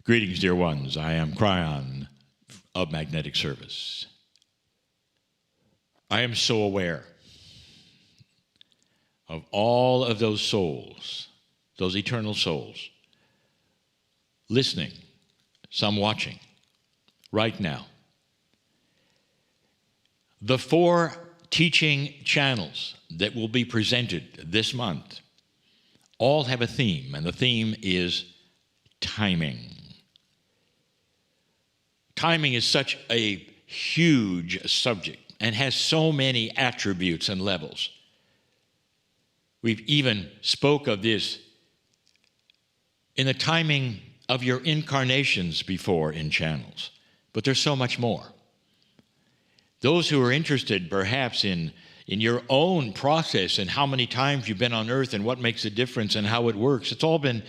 Greetings, dear ones. I am Kryon of Magnetic Service. I am so aware of all of those souls, those eternal souls, listening, some watching, right now. The 4 teaching channels that will be presented this month all have a theme, and the theme is timing. Timing is such a huge subject and has so many attributes and levels. We've even spoke of this in the timing of your incarnations before in channels, but there's so much more. Those who are interested perhaps in your own process and how many times you've been on earth and what makes a difference and how it works, it's all been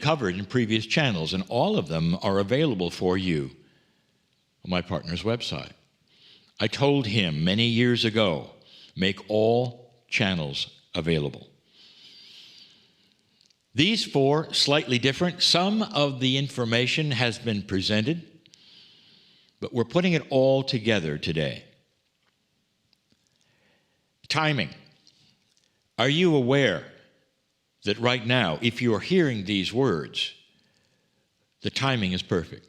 covered in previous channels, and all of them are available for you on my partner's website. I told him many years ago, make all channels available. These 4, slightly different. Some of the information has been presented, but we're putting it all together today. Timing. Are you aware that right now, if you are hearing these words, the timing is perfect?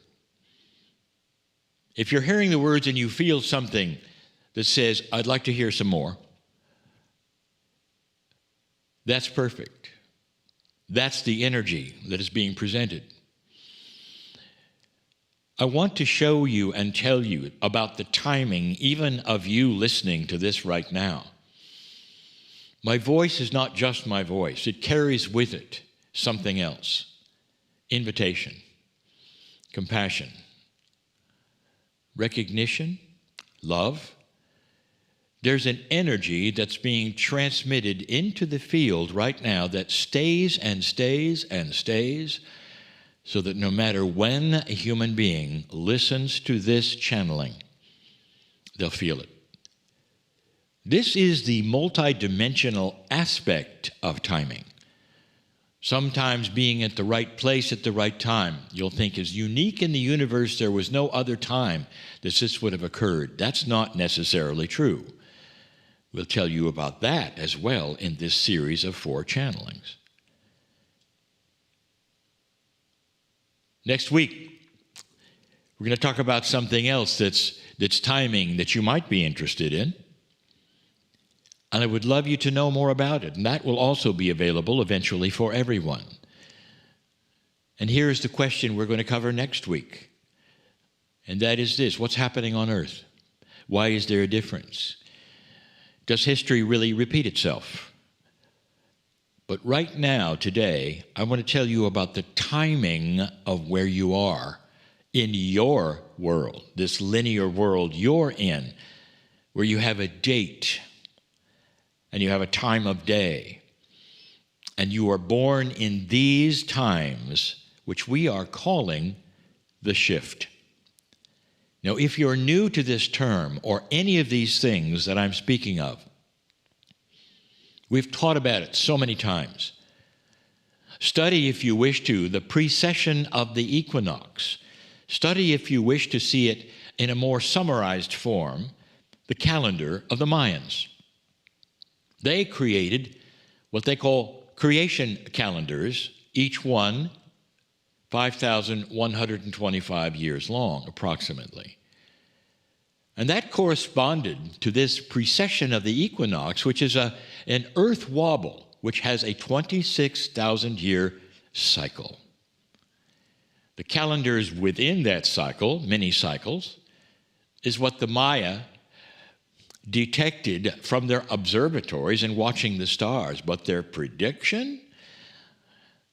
If you're hearing the words and you feel something that says, I'd like to hear some more, that's perfect. That's the energy that is being presented. I want to show you and tell you about the timing even of you listening to this right now. My voice is not just my voice. It carries with it something else. Invitation, compassion, recognition, love. There's an energy that's being transmitted into the field right now that stays and stays and stays, so that no matter when a human being listens to this channeling, they'll feel it. This is the multidimensional aspect of timing. Sometimes being at the right place at the right time, you'll think is unique in the universe. There was no other time that this would have occurred. That's not necessarily true. We'll tell you about that as well in this series of 4 channelings. Next week, we're going to talk about something else that's timing that you might be interested in. And I would love you to know more about it. And that will also be available eventually for everyone. And here's the question we're going to cover next week. And that is this: what's happening on earth? Why is there a difference? Does history really repeat itself? But right now, today, I want to tell you about the timing of where you are in your world, this linear world you're in, where you have a date and you have a time of day, and you are born in these times, which we are calling the shift. Now, if you're new to this term or any of these things that I'm speaking of, we've taught about it so many times. Study, if you wish to, the precession of the equinox. Study, if you wish to see it in a more summarized form, the calendar of the Mayans. They created what they call creation calendars, each one 5,125 years long, approximately. And that corresponded to this precession of the equinox, which is an earth wobble, which has a 26,000-year cycle. The calendars within that cycle, many cycles, is what the Maya detected from their observatories and watching the stars. But their prediction,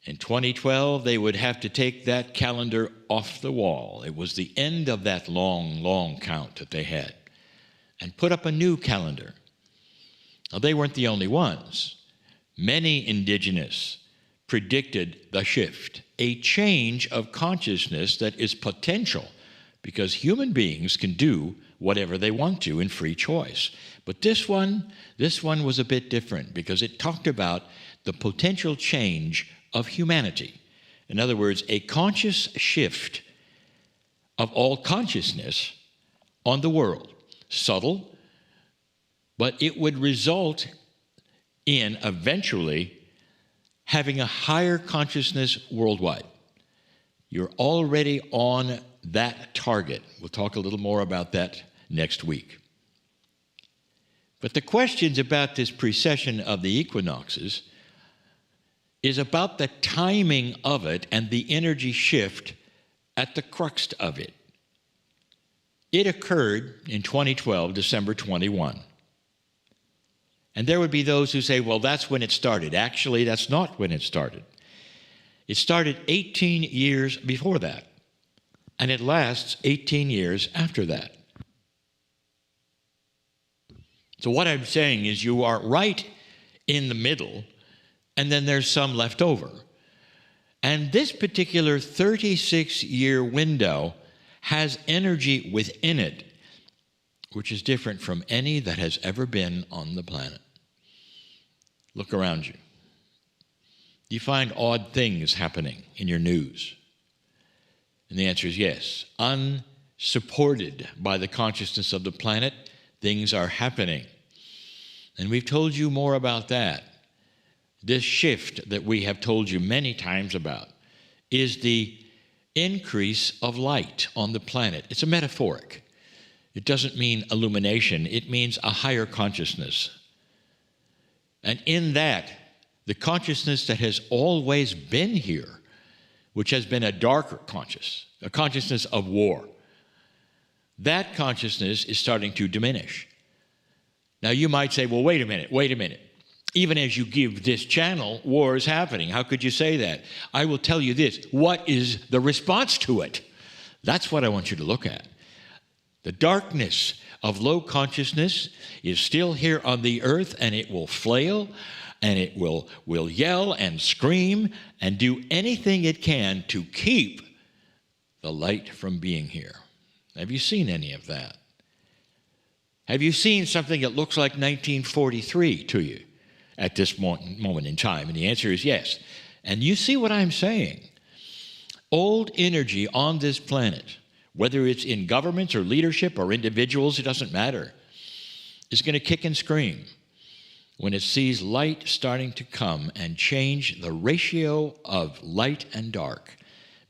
in 2012, they would have to take that calendar off the wall. It was the end of that long, long count that they had, and put up a new calendar. Now, they weren't the only ones. Many indigenous predicted the shift, a change of consciousness that is potential, because human beings can do whatever they want to in free choice. But this one was a bit different, because it talked about the potential change of humanity. In other words, a conscious shift of all consciousness on the world. Subtle, but it would result in eventually having a higher consciousness worldwide. You're already on that target. We'll talk a little more about that next week. But the questions about this precession of the equinoxes is about the timing of it and the energy shift at the crux of it. It occurred in 2012, December 21. And there would be those who say, well, that's when it started. Actually, that's not when it started. It started 18 years before that, and it lasts 18 years after that. So what I'm saying is you are right in the middle, and then there's some left over. And this particular 36-year window has energy within it, which is different from any that has ever been on the planet. Look around you. Do you find odd things happening in your news? And the answer is yes. Unsupported by the consciousness of the planet, things are happening. And we've told you more about that. This shift that we have told you many times about is the increase of light on the planet. It's a metaphoric. It doesn't mean illumination. It means a higher consciousness. And in that, the consciousness that has always been here, which has been a darker a consciousness of war, that consciousness is starting to diminish. Now you might say, well, wait a minute. Even as you give this channel, war is happening. How could you say that? I will tell you this. What is the response to it? That's what I want you to look at. The darkness of low consciousness is still here on the earth, and it will flail, and it will yell and scream and do anything it can to keep the light from being here. Have you seen any of that? Have you seen something that looks like 1943 to you at this moment in time? And the answer is yes. And you see what I'm saying. Old energy on this planet, whether it's in governments or leadership or individuals, it doesn't matter, is going to kick and scream when it sees light starting to come and change the ratio of light and dark,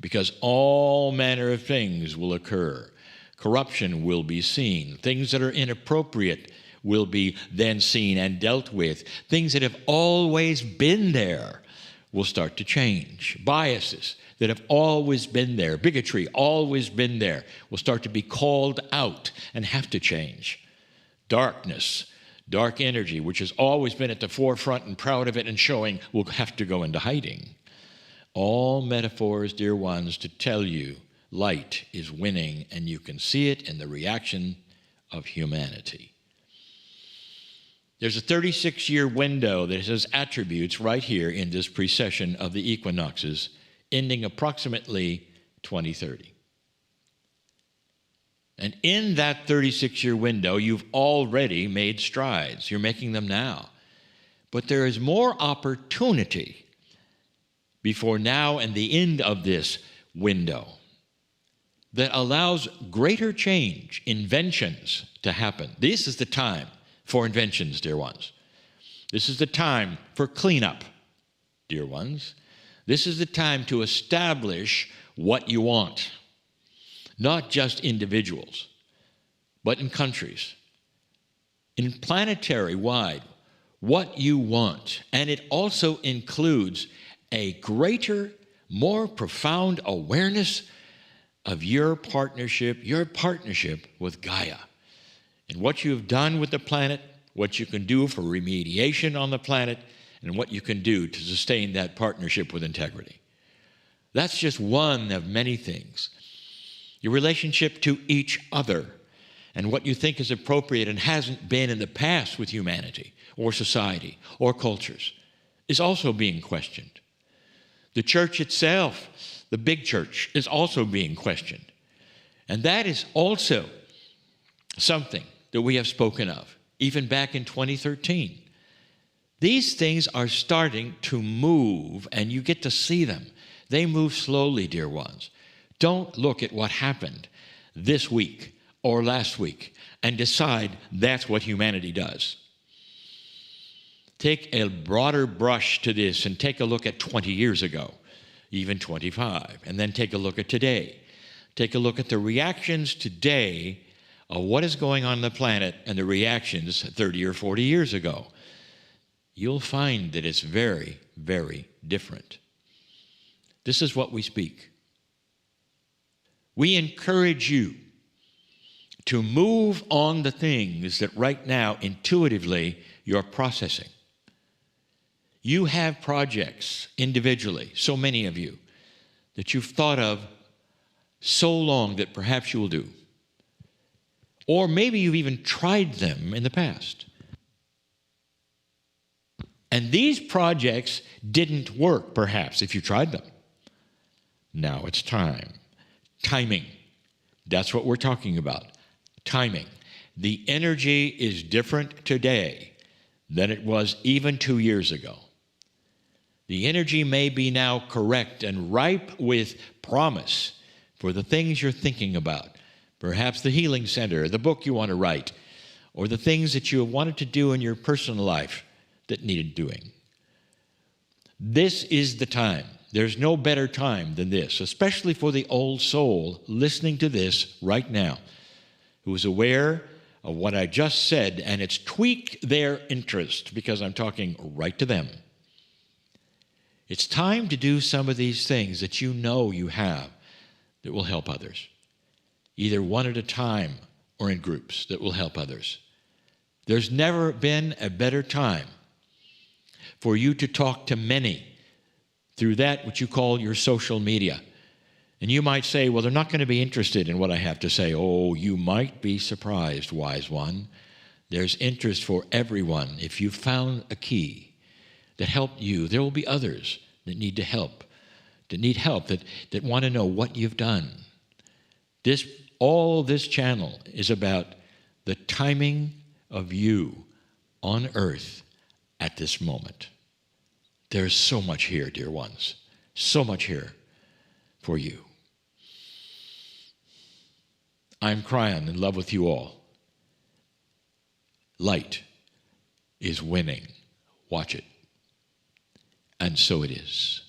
because all manner of things will occur. Corruption will be seen. Things that are inappropriate will be then seen and dealt with. Things that have always been there will start to change. Biases that have always been there, bigotry always been there, will start to be called out and have to change. Darkness, dark energy, which has always been at the forefront and proud of it and showing, will have to go into hiding. All metaphors, dear ones, to tell you light is winning, and you can see it in the reaction of humanity. There's a 36-year window that has attributes right here in this precession of the equinoxes, ending approximately 2030. And in that 36-year window, you've already made strides. You're making them now. But there is more opportunity before now and the end of this window that allows greater change, inventions to happen. This is the time for inventions, dear ones. This is the time for cleanup, dear ones. This is the time to establish what you want, not just individuals, but in countries, in planetary wide, what you want. And it also includes a greater, more profound awareness of your partnership with Gaia, and what you have done with the planet, what you can do for remediation on the planet, and what you can do to sustain that partnership with integrity. That's just one of many things. Your relationship to each other and what you think is appropriate and hasn't been in the past with humanity or society or cultures is also being questioned. The church itself, the big church, is also being questioned. And that is also something that we have spoken of, even back in 2013. These things are starting to move, and you get to see them. They move slowly, dear ones. Don't look at what happened this week or last week and decide that's what humanity does. Take a broader brush to this and take a look at 20 years ago, even 25, and then take a look at today. Take a look at the reactions today of what is going on the planet and the reactions 30 or 40 years ago. You'll find that it's very, very different. This is what we speak. We encourage you to move on the things that right now intuitively you're processing. You have projects individually, so many of you, that you've thought of so long that perhaps you will do. Or maybe you've even tried them in the past. And these projects didn't work, perhaps, if you tried them. Now it's time. Timing. That's what we're talking about. Timing. The energy is different today than it was even 2 years ago. The energy may be now correct and ripe with promise for the things you're thinking about. Perhaps the healing center, the book you want to write, or the things that you have wanted to do in your personal life that needed doing. This is the time. There's no better time than this, especially for the old soul listening to this right now, who is aware of what I just said, and it's tweaked their interest because I'm talking right to them. It's time to do some of these things that you know you have that will help others, either one at a time or in groups that will help others. There's never been a better time for you to talk to many through that which you call your social media. And you might say, well, they're not going to be interested in what I have to say. Oh, you might be surprised, wise one. There's interest for everyone. If you found a key that helped you, there will be others that need to help, that want to know what you've done. All this channel is about the timing of you on earth at this moment. There's so much here, dear ones, so much here for you. I'm Kryon, in love with you all. Light is winning. Watch it. And so it is.